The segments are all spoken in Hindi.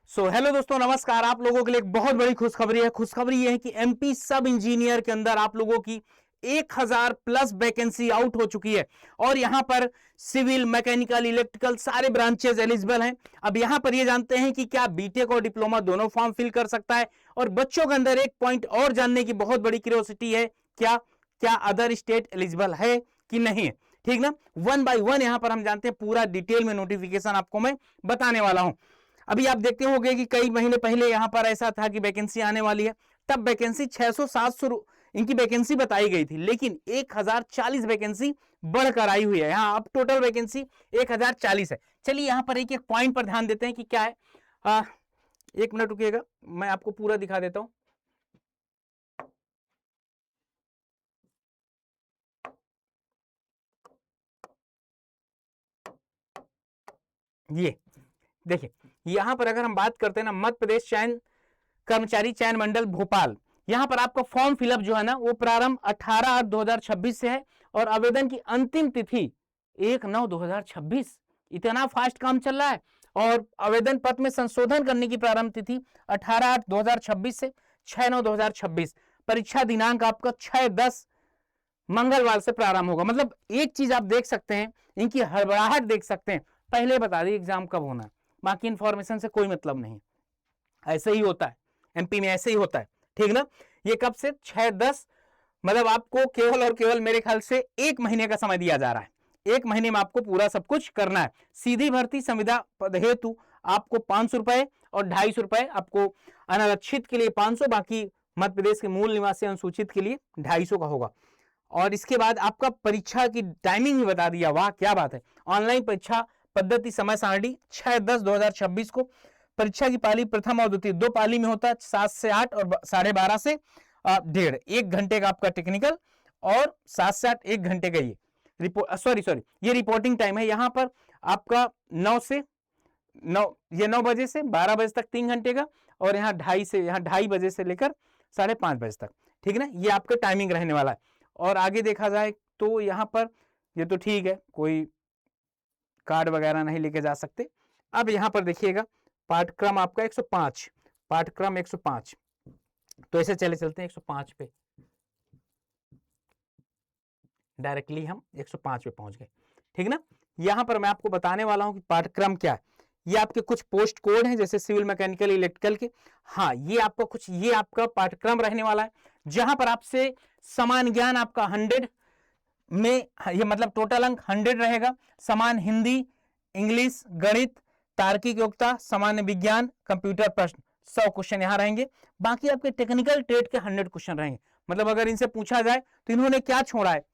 हेलो दोस्तों, नमस्कार। आप लोगों के लिए एक बहुत बड़ी खुशखबरी है। खुशखबरी ये है कि एमपी सब इंजीनियर के अंदर आप लोगों की 1000 प्लस वैकेंसी आउट हो चुकी है और यहां पर सिविल, मैकेनिकल, इलेक्ट्रिकल सारे ब्रांचेस एलिजिबल हैं। अब यहां पर ये जानते हैं कि क्या बीटेक और डिप्लोमा दोनों फॉर्म फिल कर सकता है। और बच्चों के अंदर एक पॉइंट और जानने की बहुत बड़ी क्यूरियोसिटी है, क्या क्या अदर स्टेट एलिजिबल है कि नहीं है। ठीक ना, वन बाय वन यहां पर हम जानते हैं, पूरा डिटेल में नोटिफिकेशन आपको मैं बताने वाला हूं। अभी आप देखते होंगे कि कई महीने पहले यहां पर ऐसा था कि वैकेंसी आने वाली है, तब वैकेंसी 600-700 इनकी वैकेंसी बताई गई थी, लेकिन 1040 वैकेंसी बढ़कर आई हुई है। यहां अब टोटल वैकेंसी 1040 है। चलिए यहां पर एक एक पॉइंट पर ध्यान देते हैं कि क्या है। एक मिनट रुकिएगा, मैं आपको पूरा दिखा देता हूं। ये देखिए, यहां पर अगर हम बात करते हैं ना, मध्य प्रदेश चयन कर्मचारी चयन मंडल भोपाल, यहां पर आपका फॉर्म फिलअप जो है ना वो प्रारंभ 18/8/2026 से है और आवेदन की अंतिम तिथि 1/9/2026। इतना फास्ट काम चल रहा है। और आवेदन पत्र में संशोधन करने की प्रारंभ तिथि 18/8/2026 से 6/9/2026। परीक्षा दिनांक आपका 6/10 मंगलवार से प्रारंभ होगा। मतलब एक चीज आप देख सकते हैं, इनकी हड़बड़ाहट देख सकते हैं, पहले बता दी एग्जाम कब होना है, बाकी इंफॉर्मेशन से कोई मतलब नहीं। ऐसे ही होता है, एमपी में ऐसे ही होता है। ठीक ना, ये कब से 6/10, मतलब आपको केवल और केवल मेरे ख्याल से 1 महीने का समय दिया जा रहा है। 1 महीने में आपको पूरा सब कुछ करना है। सीधी भर्ती संविदा पद हेतु आपको 500 रुपए और 250 रुपए, आपको अनारक्षित के लिए 500, बाकी मध्य प्रदेश के मूल निवासी अनुसूचित के लिए 250 का होगा। और इसके बाद आपका परीक्षा की टाइमिंग भी बता दिया, वाह क्या बात है। ऑनलाइन परीक्षा पद्धति समय सारणी 6/10/2026 को परीक्षा की पाली प्रथम और द्वितीय 2 पाली में होता है, 7 से 8 और 12:30 से 1:30, 1 घंटे का आपका टेक्निकल और 7 से 8 1 घंटे का ये सॉरी ये रिपोर्टिंग टाइम है। यहां पर आपका 9 से 9, ये 9 बजे से 12 बजे तक 3 घंटे का, और यहाँ 2:30 बजे से लेकर 5:30 बजे तक। ठीक ना, ये आपका टाइमिंग रहने वाला है। और आगे देखा जाए तो यहाँ पर ये तो ठीक है, कोई कार्ड वगैरह नहीं लेके जा सकते। अब यहाँ पर देखिएगा, पाठ्यक्रम आपका 105, पाठ्यक्रम 105, तो ऐसे चलते हैं 105 पे, डायरेक्टली हम 105 पे पहुंच गए। ठीक ना, यहां पर मैं आपको बताने वाला हूं कि पाठ्यक्रम क्या है। ये आपके कुछ पोस्ट कोड हैं, जैसे सिविल, मैकेनिकल, इलेक्ट्रिकल के। हाँ, ये आपका कुछ, ये आपका पाठ्यक्रम रहने वाला है, जहां पर आपसे समान ज्ञान आपका 100 में, ये मतलब टोटल अंक 100 रहेगा। समान हिंदी, इंग्लिश, गणित, तार्किक योग्यता, सामान्य विज्ञान, कंप्यूटर प्रश्न 100 क्वेश्चन यहां रहेंगे। बाकी आपके टेक्निकल ट्रेड के 100 क्वेश्चन रहेंगे। मतलब अगर इनसे पूछा जाए तो इन्होंने क्या छोड़ा है,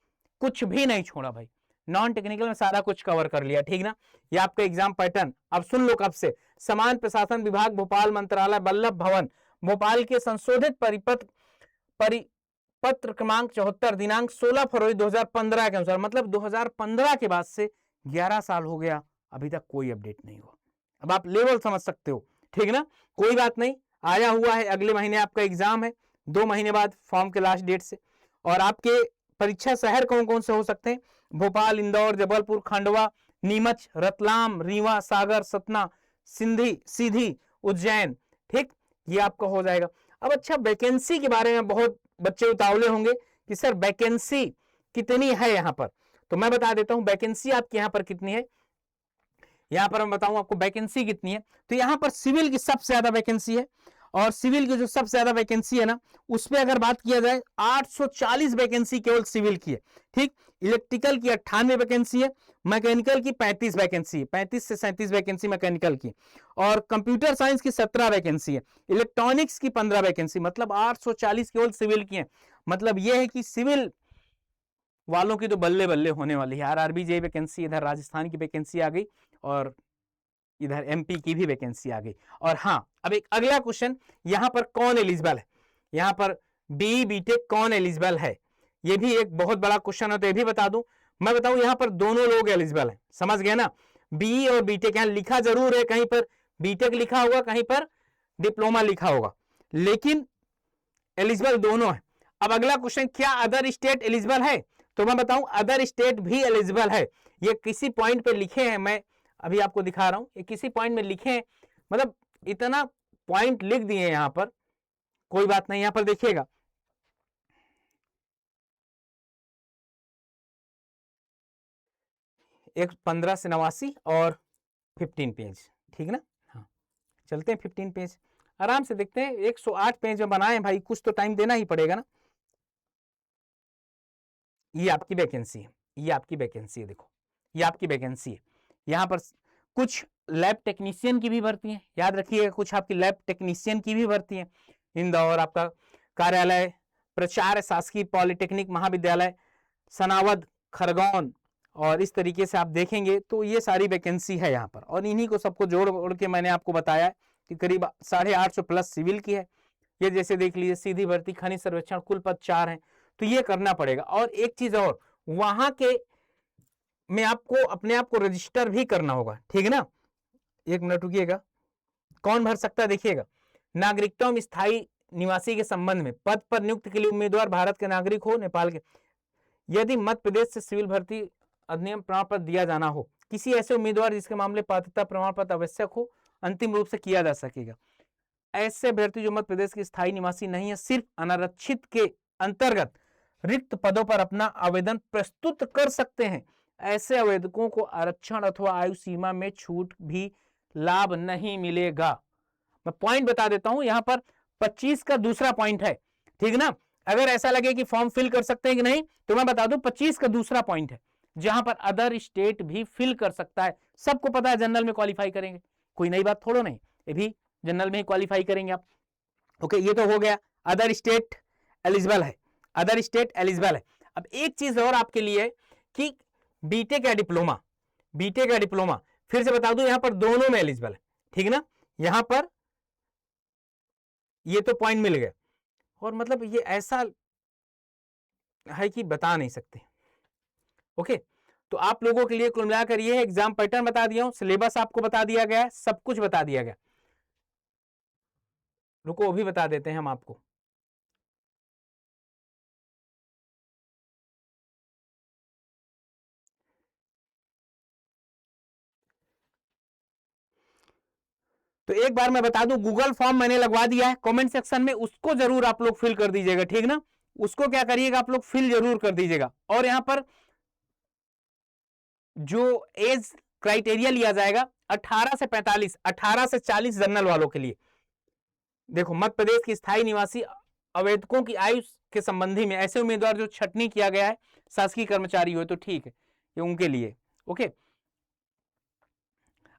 कुछ भी नहीं छोड़ा भाई। नॉन टेक्निकल में सारा कुछ कवर कर लिया। ठीक ना, ये आपका एग्जाम पैटर्न अब सुन लो कब से। समान प्रशासन विभाग भोपाल मंत्रालय वल्लभ भवन भोपाल के संशोधित परिपत्र क्रमांक 74 दिनांक 16 फरवरी 2015 के अनुसार, मतलब 2015 के बाद से 11 साल हो गया, अभी तक कोई अपडेट नहीं हुआ। अब आप लेवल समझ सकते हो। ठीक ना, कोई बात नहीं, आया हुआ है। अगले महीने आपका एग्जाम है, 2 महीने बाद फॉर्म के लास्ट डेट से। और आपके परीक्षा शहर कौन कौन से हो सकते हैं? भोपाल, इंदौर, जबलपुर, खंडवा, नीमच, रतलाम, रीवा, सागर, सतना, सीधी, उज्जैन। ठीक, ये आपका हो जाएगा। अब अच्छा, वैकेंसी के बारे में बहुत बच्चे उतावले होंगे कि सर वैकेंसी कितनी है यहाँ पर, तो मैं बता देता हूं वैकेंसी आपके यहाँ पर कितनी है। यहां पर मैं बताऊं आपको वैकेंसी कितनी है। तो यहां पर सिविल की सबसे ज्यादा वैकेंसी है, और सिविल की जो सबसे ज्यादा वैकेंसी है ना, उसमें अगर बात किया जाए 840 वैकेंसी केवल सिविल की है। ठीक, इलेक्ट्रिकल की 98 वैकेंसी है, मैकेनिकल की 35 वैकेंसी है, 35 से 37 वैकेंसी मैकेनिकल की, और कंप्यूटर साइंस की 17 वैकेंसी है, इलेक्ट्रॉनिक्स की 15 वैकेंसी, मतलब 840 केवल सिविल की है। मतलब यह है कि सिविल वालों की तो बल्ले बल्ले होने वाली है। आरआरबी जे वैकेंसी, इधर राजस्थान की वैकेंसी आ गई, और इधर एमपी की भी वैकेंसी आ गई। और हाँ, अब एक अगला क्वेश्चन, यहां पर कौन एलिजिबल है, यहां पर बी बीटेक कौन एलिजिबल है, ये भी एक बहुत बड़ा क्वेश्चन है। तो ये भी बता दूं, मैं बताऊं, यहां पर दोनों लोग एलिजिबल हैं, समझ गए ना। बी और बीटेक, यहां लिखा जरूर है, कहीं पर बीटेक लिखा होगा, कहीं पर डिप्लोमा लिखा होगा, लेकिन एलिजिबल दोनों है। अब अगला क्वेश्चन, क्या अदर स्टेट एलिजिबल है? तो मैं बताऊं, अदर स्टेट भी एलिजिबल है। ये किसी पॉइंट पे लिखे हैं, मैं अभी आपको दिखा रहा हूं, ये किसी पॉइंट में लिखे हैं, मतलब इतना पॉइंट लिख दिए यहां पर, कोई बात नहीं। यहां पर देखिएगा, एक 15 से 89 और 15 पेज, ठीक ना। हाँ, चलते हैं 15 पेज, आराम से देखते हैं। 108 पेज में बनाए भाई, कुछ तो टाइम देना ही पड़ेगा ना। ये आपकी वैकेंसी है, ये आपकी वैकेंसी है, देखो ये आपकी वैकेंसी है। यहाँ पर कुछ लैब टेक्नीशियन की भी भर्ती है, याद रखिएगा, कुछ आपकी लैब टेक्नीशियन की भी भर्ती है। इंदौर आपका कार्यालय, प्राचार्य शासकीय पॉलिटेक्निक महाविद्यालय सनावद खरगोन, और इस तरीके से आप देखेंगे तो ये सारी वैकेंसी है यहाँ पर। और इन्हीं को सबको जोड़ के मैंने आपको बताया कि करीब 850 प्लस सिविल की है। ये जैसे देख लीजिए, सीधी भर्ती, खनिज सर्वेक्षण, कुल पद 4 हैं, तो ये करना पड़ेगा। और एक चीज और, वहां के में आपको अपने आप को रजिस्टर भी करना होगा, ठीक है ना। एक मिनट रुकिएगा, कौन भर सकता है देखिएगा। नागरिकता एवं स्थायी निवासी के संबंध में पद पर नियुक्त के लिए उम्मीदवार भारत के नागरिक हो, नेपाल के, यदि मध्य प्रदेश से सिविल भर्ती अधिनियम प्रमाण पत्र दिया जाना हो, किसी ऐसे उम्मीदवार जिसके मामले पात्रता प्रमाण पत्र आवश्यक हो, अंतिम रूप से किया जा सकेगा। ऐसे अभ्यर्थी जो मध्य प्रदेश के स्थायी निवासी नहीं है, सिर्फ अनारक्षित के अंतर्गत रिक्त पदों पर अपना आवेदन प्रस्तुत कर सकते हैं। ऐसे आवेदकों को आरक्षण अथवा आयु सीमा में छूट भी लाभ नहीं मिलेगा। मैं पॉइंट बता देता हूं, यहां पर 25 का दूसरा पॉइंट है, ठीक ना। अगर ऐसा लगे कि फॉर्म फिल कर सकते हैं कि नहीं, तो मैं बता दूं 25 का दूसरा पॉइंट है, जहां पर अदर स्टेट भी फिल कर सकता है। सबको पता है जनरल में क्वालिफाई करेंगे, कोई नई बात थोड़ा नहीं, ये भी जनरल में ही क्वालिफाई करेंगे आप। ओके, ये तो हो गया, अदर स्टेट एलिजिबल है, अदर स्टेट एलिजिबल है। अब एक चीज और आपके लिए कि बीटेक या डिप्लोमा, बीटेक या डिप्लोमा, फिर से बता दूं यहां पर दोनों में एलिजिबल है, ठीक है ना। यहां पर ये तो पॉइंट मिल गया, और मतलब ये ऐसा है कि बता नहीं सकते। ओके, तो आप लोगों के लिए कुल मिलाकर ये एग्जाम पैटर्न बता दिया हूं, सिलेबस आपको बता दिया गया है, सब कुछ बता दिया गया। रुको, अभी बता देते हैं हम आपको। तो एक बार मैं बता दूं, गूगल फॉर्म मैंने लगवा दिया है कमेंट सेक्शन में, उसको जरूर आप लोग फिल कर दीजिएगा, ठीक ना। उसको क्या करिएगा, आप लोग फिल जरूर कर दीजिएगा। और यहां पर जो एज क्राइटेरिया लिया जाएगा 18 से 45, 18 से 40 जनरल वालों के लिए। देखो, मध्य प्रदेश की स्थायी निवासी आवेदकों की आयु के संबंधी में ऐसे उम्मीदवार जो छटनी किया गया है, शासकीय कर्मचारी हो तो ठीक है, ये उनके लिए। ओके,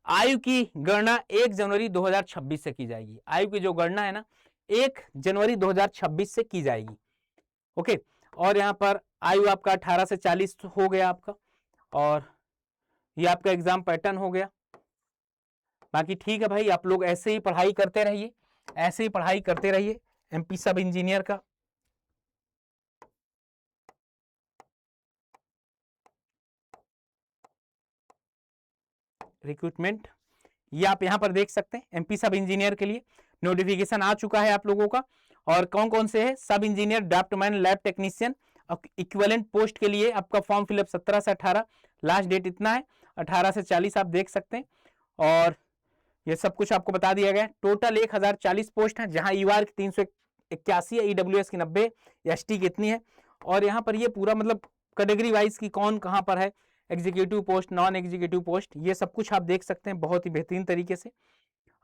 आयु की गणना 1 जनवरी 2026 से की जाएगी। आयु की जो गणना है ना, 1 जनवरी 2026 से की जाएगी। ओके, और यहां पर आयु आपका 18 से 40 हो गया आपका, और ये आपका एग्जाम पैटर्न हो गया। बाकी ठीक है भाई, आप लोग ऐसे ही पढ़ाई करते रहिए, ऐसे ही पढ़ाई करते रहिए। एमपी सब इंजीनियर का रिक्रूटमेंट, ये आप यहां पर देख सकते हैं। एमपी सब इंजीनियर के लिए नोटिफिकेशन आ चुका है आप लोगों का, और कौन कौन से है, सब engineer, draftsman, lab technician, equivalent post के लिए आपका फॉर्म फिलअप 17 से 18, लास्ट डेट इतना है, 18 से 40 आप देख सकते हैं। और ये सब कुछ आपको बता दिया गया। टोटल 1040 पोस्ट है, जहां ईवार की 381 है, ईडब्ल्यूएस की 90, एसटी की इतनी है। और यहाँ पर ये पूरा मतलब कैटेगरी वाइज की कौन कहाँ पर है, executive post, non executive post, ये सब कुछ आप देख सकते हैं बहुत ही बेहतरीन तरीके से।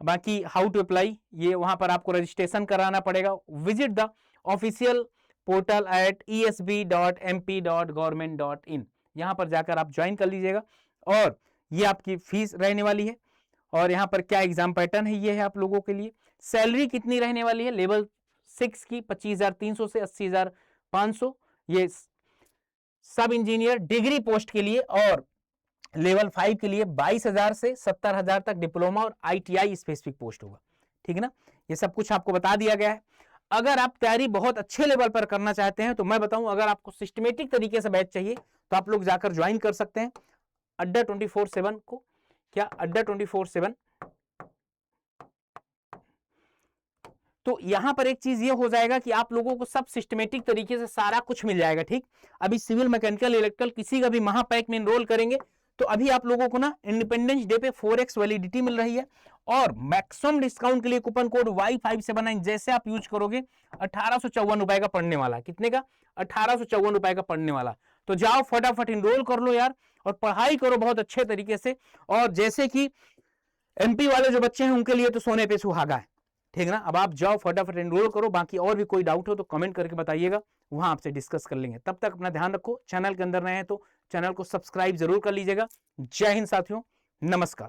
बाकी हाउ टू अप्लाई, ये वहां पर आपको रजिस्ट्रेशन कराना पड़ेगा। Visit the official portal at esb.mp.government.in, यहाँ पर जाकर आप ज्वाइन कर लीजिएगा। और ये आपकी फीस रहने वाली है। और यहाँ पर क्या एग्जाम पैटर्न है, ये है आप लोगों के लिए। सैलरी कितनी रहने वाली है, लेवल 6 की 25,300 से 80,500, ये सब इंजीनियर डिग्री पोस्ट के लिए, और लेवल 5 के लिए 22,000 से 70,000 तक डिप्लोमा और आईटीआई स्पेसिफिक पोस्ट होगा, ठीक है ना। ये सब कुछ आपको बता दिया गया है। अगर आप तैयारी बहुत अच्छे लेवल पर करना चाहते हैं, तो मैं बताऊं, अगर आपको सिस्टमेटिक तरीके से बैच चाहिए तो आप लोग जाकर ज्वाइन कर सकते हैं अड्डा 24/7 को। क्या अड्डा 24/7, तो यहां पर एक चीज ये हो जाएगा कि आप लोगों को सब सिस्टमेटिक तरीके से सारा कुछ मिल जाएगा, ठीक। अभी सिविल, मैकेनिकल, इलेक्ट्रिकल किसी का भी महापैक में एनरोल करेंगे तो अभी आप लोगों को ना इंडिपेंडेंस डे पे 4x वैलिडिटी मिल रही है और मैक्सिमम डिस्काउंट के लिए कूपन कोड Y579 जैसे आप यूज करोगे 1854 रुपए का पड़ने वाला। कितने का? 1854 रुपए का पड़ने वाला। तो जाओ फटाफट इनरोल कर लो यार और पढ़ाई करो बहुत अच्छे तरीके से। और जैसे कि एमपी वाले जो बच्चे हैं उनके लिए तो सोने पे सुहागा है, ठीक है ना। अब आप जाओ फटाफट एनरोल करो। बाकी और भी कोई डाउट हो तो कमेंट करके बताइएगा, वहां आपसे डिस्कस कर लेंगे। तब तक अपना ध्यान रखो। चैनल के अंदर नए हैं तो चैनल को सब्सक्राइब जरूर कर लीजिएगा। जय हिंद साथियों, नमस्कार।